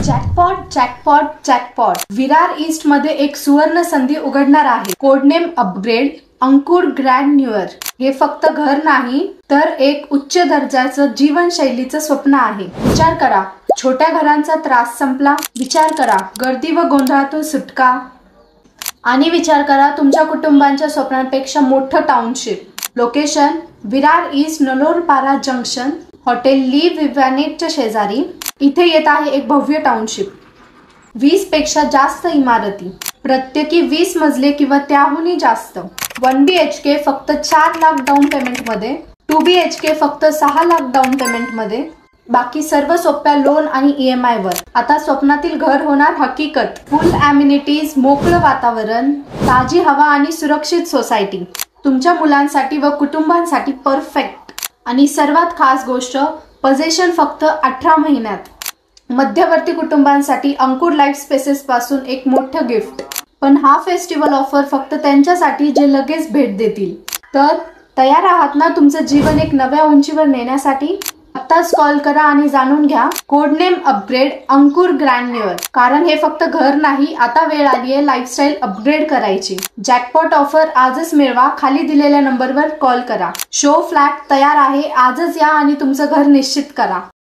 Jackpot jackpot jackpot Virar east मध्ये एक सुवर्ण संधी उघडणार आहे. कोडनेम अपग्रेड अंकुर ग्रँड न्यूअर. हे फक्त घर नाही तर एक उच्च दर्जाचं जीवनशैलीचं स्वप्न आहे. विचार करा, छोट्या घरांचा त्रास संपला. विचार करा, गर्दी व गोंधळातून सुटका. आणि विचार करा, तुमच्या कुटुंबांच्या स्वप्नांपेक्षा मोठं township. Location Virar east Nalasopara junction, hotel ली विव्हॅनेटच्या शेजारी. इथे येत आहे एक भव्य टाउनशिप. 20 पेक्षा जास्त इमारती, प्रत्येकी 20 मजले किंवा त्याहूनही जास्त. 1 BHK फक्त 4 लाख डाऊन पेमेंट मध्ये, 2 BHK फक्त 6 लाख डाऊन पेमेंट मध्ये, बाकी सर्व सोप्या लोन आणि EMI वर. आता स्वप्नातील घर होणार हकीकत. फुल ॲम्युनिटीज, मोकळं वातावरण, ताजी हवा आणि सुरक्षित सोसायटी. तुमच्या मुलांसाठी व कुटुंबांसाठी परफेक्ट. आणि सर्वात खास गोष्ट, पोझेशन फक्त 18 महिन्यात. मध्यवर्ती कुटुंबांसाठी अंकुर लाईफ स्पेसेस पासून एक मोठं गिफ्ट. पण हा फेस्टिवल ऑफर फक्त त्यांच्यासाठी जे लगेच भेट देतील. तर तयार आहात ना तुमचं जीवन एक नव्या उंचीवर नेण्यासाठी? आत्ताच कॉल करा आणि जाणून घ्या कोडनेम अपग्रेड अंकुर ग्रँड न्यूअर. कारण हे फक्त घर नाही, आता वेळ आली आहे लाईफस्टाईल अपग्रेड करायची. जॅकपॉट ऑफर आजच मिळवा. खाली दिलेल्या नंबरवर कॉल करा. शो फ्लॅट तयार आहे. आजच या आणि तुमचं घर निश्चित करा.